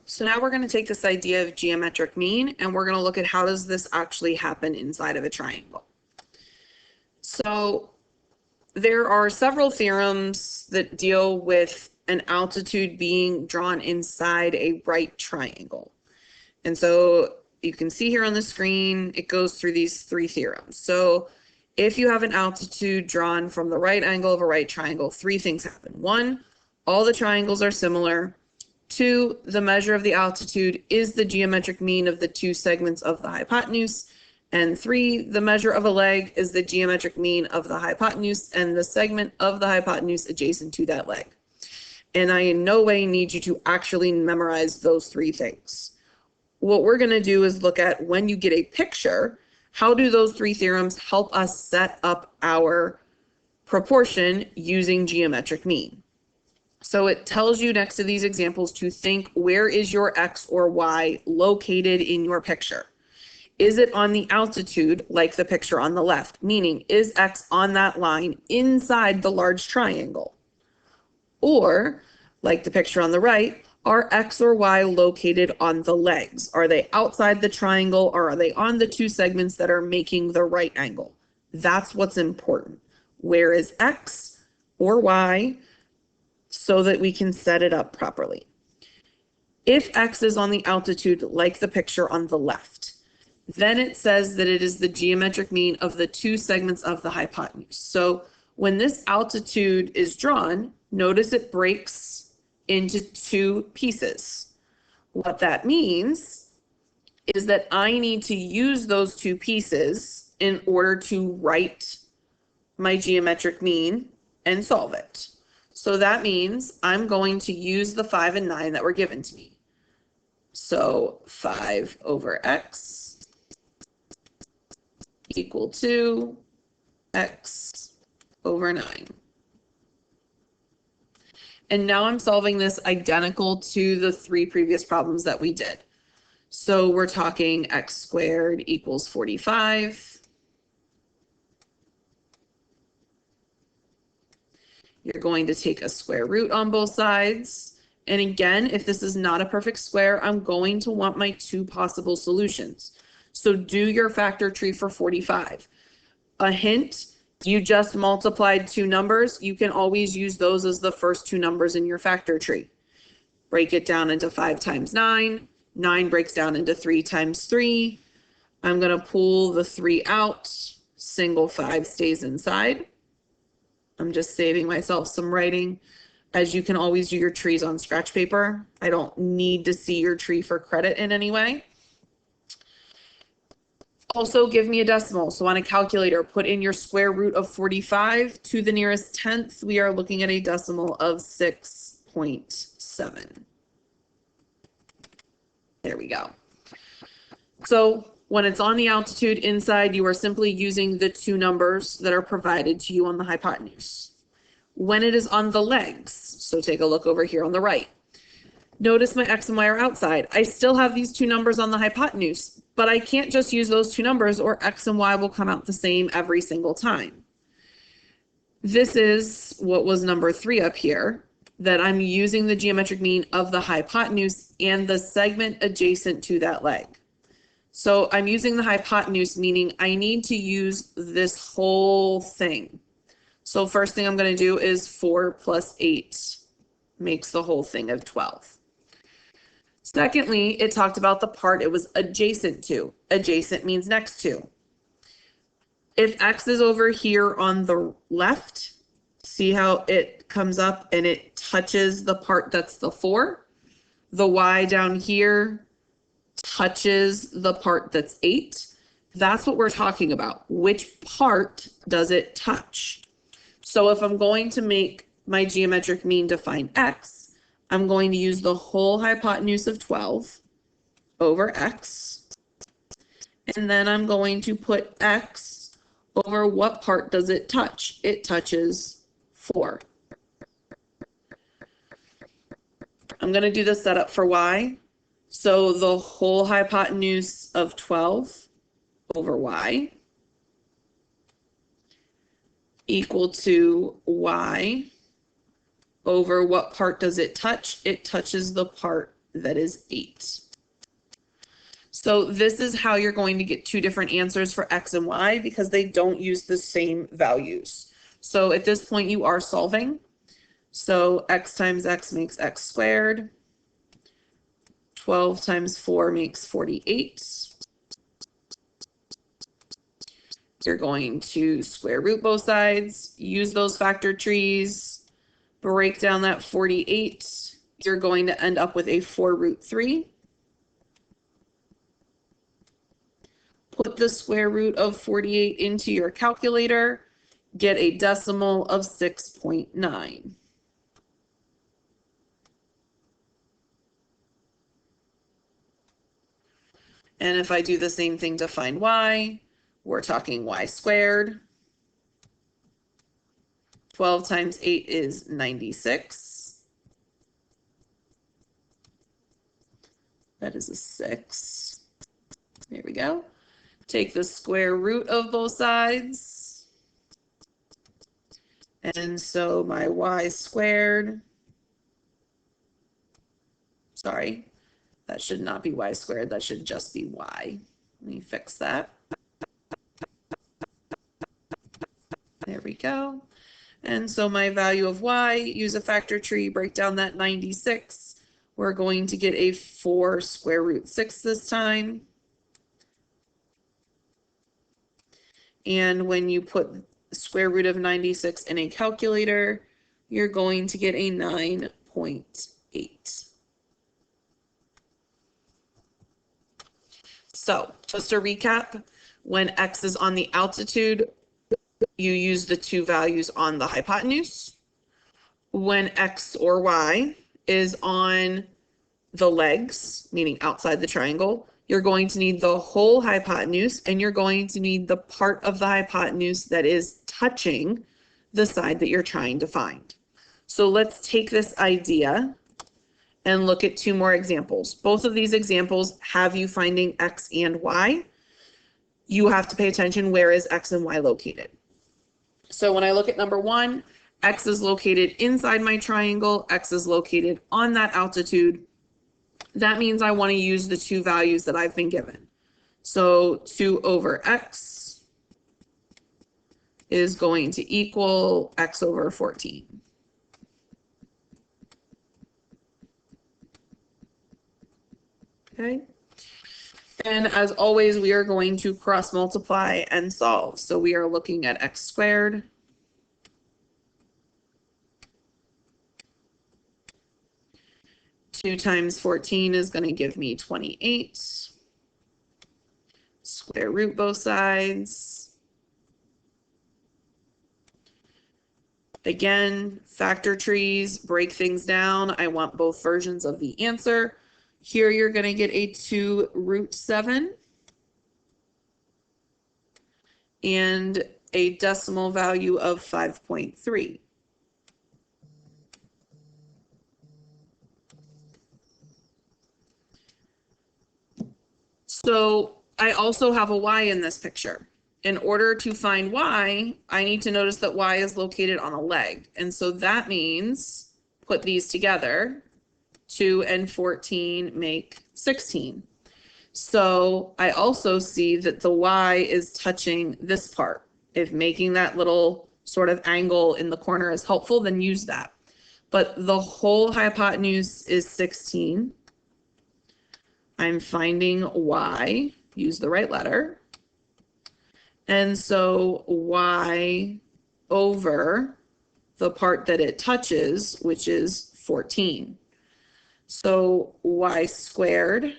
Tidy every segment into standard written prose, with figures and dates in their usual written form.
So now we're going to take this idea of geometric mean and we're going to look at how does this actually happen inside of a triangle. So there are several theorems that deal with an altitude being drawn inside a right triangle. And so you can see here on the screen, it goes through these three theorems. So if you have an altitude drawn from the right angle of a right triangle, three things happen. One, all the triangles are similar. Two, the measure of the altitude is the geometric mean of the two segments of the hypotenuse. And three, the measure of a leg is the geometric mean of the hypotenuse and the segment of the hypotenuse adjacent to that leg. And I in no way need you to actually memorize those three things. What we're going to do is look at when you get a picture, how do those three theorems help us set up our proportion using geometric mean? So it tells you next to these examples to think, where is your X or Y located in your picture? Is it on the altitude like the picture on the left? Meaning, is X on that line inside the large triangle? Or, like the picture on the right, are X or Y located on the legs? Are they outside the triangle or are they on the two segments that are making the right angle? That's what's important. Where is X or Y so that we can set it up properly? If X is on the altitude like the picture on the left, then it says that it is the geometric mean of the two segments of the hypotenuse. So when this altitude is drawn, notice it breaks into two pieces. What that means is that I need to use those two pieces in order to write my geometric mean and solve it. So that means I'm going to use the 5 and 9 that were given to me. So 5 over X equal to X over 9. And now I'm solving this identical to the three previous problems that we did. So we're talking X squared equals 45. You're going to take a square root on both sides. And again, if this is not a perfect square, I'm going to want my two possible solutions. So do your factor tree for 45. A hint, you just multiplied two numbers. You can always use those as the first two numbers in your factor tree. Break it down into 5 times 9. 9 breaks down into 3 times 3. I'm going to pull the 3 out. Single 5 stays inside. I'm just saving myself some writing, as you can always do your trees on scratch paper. I don't need to see your tree for credit in any way. Also, give me a decimal. So on a calculator, put in your square root of 45 to the nearest tenth. We are looking at a decimal of 6.7. There we go. So when it's on the altitude inside, you are simply using the two numbers that are provided to you on the hypotenuse. When it is on the legs, so take a look over here on the right. Notice my X and Y are outside. I still have these two numbers on the hypotenuse, but I can't just use those two numbers or X and Y will come out the same every single time. This is what was number 3 up here, that I'm using the geometric mean of the hypotenuse and the segment adjacent to that leg. So I'm using the hypotenuse, meaning I need to use this whole thing. So first thing I'm going to do is 4 plus 8 makes the whole thing of 12. Secondly, it talked about the part it was adjacent to. Adjacent means next to. If X is over here on the left, see how it comes up and it touches the part that's the 4? The Y down here touches the part that's 8. That's what we're talking about. Which part does it touch? So if I'm going to make my geometric mean to find X, I'm going to use the whole hypotenuse of 12 over X. And then I'm going to put X over what part does it touch? It touches 4. I'm going to do the setup for Y. So the whole hypotenuse of 12 over Y equal to Y over what part does it touch? It touches the part that is 8. So this is how you're going to get two different answers for x and y because they don't use the same values. So at this point you are solving. So x times x makes x squared. 12 times 4 makes 48. You're going to square root both sides, use those factor trees, break down that 48. You're going to end up with a 4 root 3. Put the square root of 48 into your calculator, get a decimal of 6.9. And if I do the same thing to find y, we're talking y squared. 12 times 8 is 96. That is a 6. There we go. Take the square root of both sides. And so my y squared, sorry, that should not be y squared, that should just be y. Let me fix that. There we go. And so my value of y, use a factor tree, break down that 96. We're going to get a 4 square root 6 this time. And when you put square root of 96 in a calculator, you're going to get a 9.8. So just to recap, when x is on the altitude, you use the two values on the hypotenuse. When x or y is on the legs, meaning outside the triangle, you're going to need the whole hypotenuse, and you're going to need the part of the hypotenuse that is touching the side that you're trying to find. So let's take this idea and look at two more examples. Both of these examples have you finding x and y. You have to pay attention, where is x and y located? So when I look at number 1, x is located inside my triangle, x is located on that altitude. That means I want to use the two values that I've been given. So 2 over x is going to equal x over 14. Okay. And as always, we are going to cross multiply and solve. So we are looking at x squared. Two times 14 is going to give me 28. Square root both sides. Again, factor trees, break things down. I want both versions of the answer. Here you're going to get a 2 root 7 and a decimal value of 5.3. So I also have a y in this picture. In order to find y, I need to notice that y is located on a leg. And so that means, put these together, 2 and 14 make 16. So I also see that the y is touching this part. If making that little sort of angle in the corner is helpful, then use that. But the whole hypotenuse is 16. I'm finding y, use the right letter. And so y over the part that it touches, which is 14. So y squared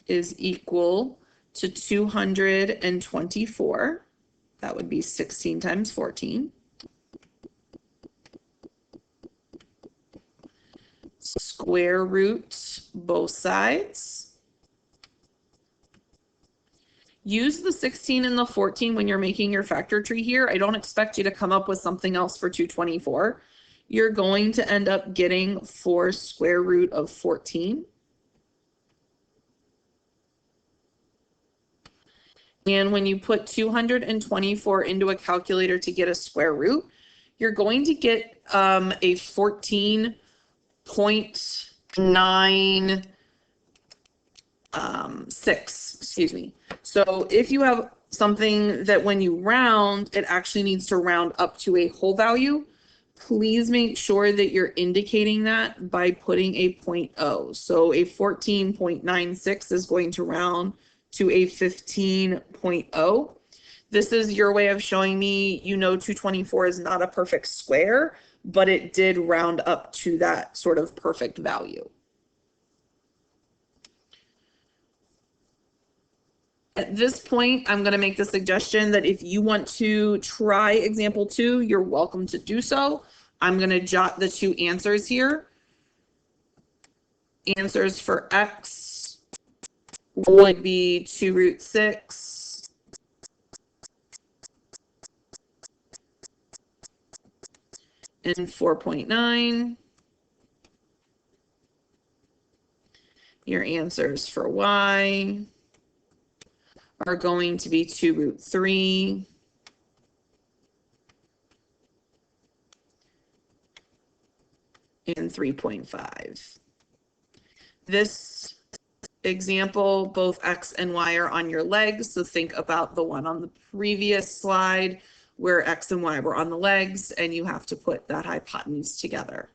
is equal to 224. That would be 16 times 14. Square root both sides. Use the 16 and the 14 when you're making your factor tree here. I don't expect you to come up with something else for 224. You're going to end up getting 4 square root of 14. And when you put 224 into a calculator to get a square root, you're going to get a 14.9 0.96, excuse me. So if you have something that when you round, it actually needs to round up to a whole value, please make sure that you're indicating that by putting a 0.0. So a 14.96 is going to round to a 15.0. This is your way of showing me, 224 is not a perfect square, but it did round up to that sort of perfect value. At this point, I'm going to make the suggestion that if you want to try example 2, you're welcome to do so. I'm going to jot the 2 answers here. Answers for x would be 2 root 6 and 4.9. Your answers for y are going to be 2 root 3 and 3.5. This example, both x and y are on your legs, so think about the one on the previous slide where x and y were on the legs, and you have to put that hypotenuse together.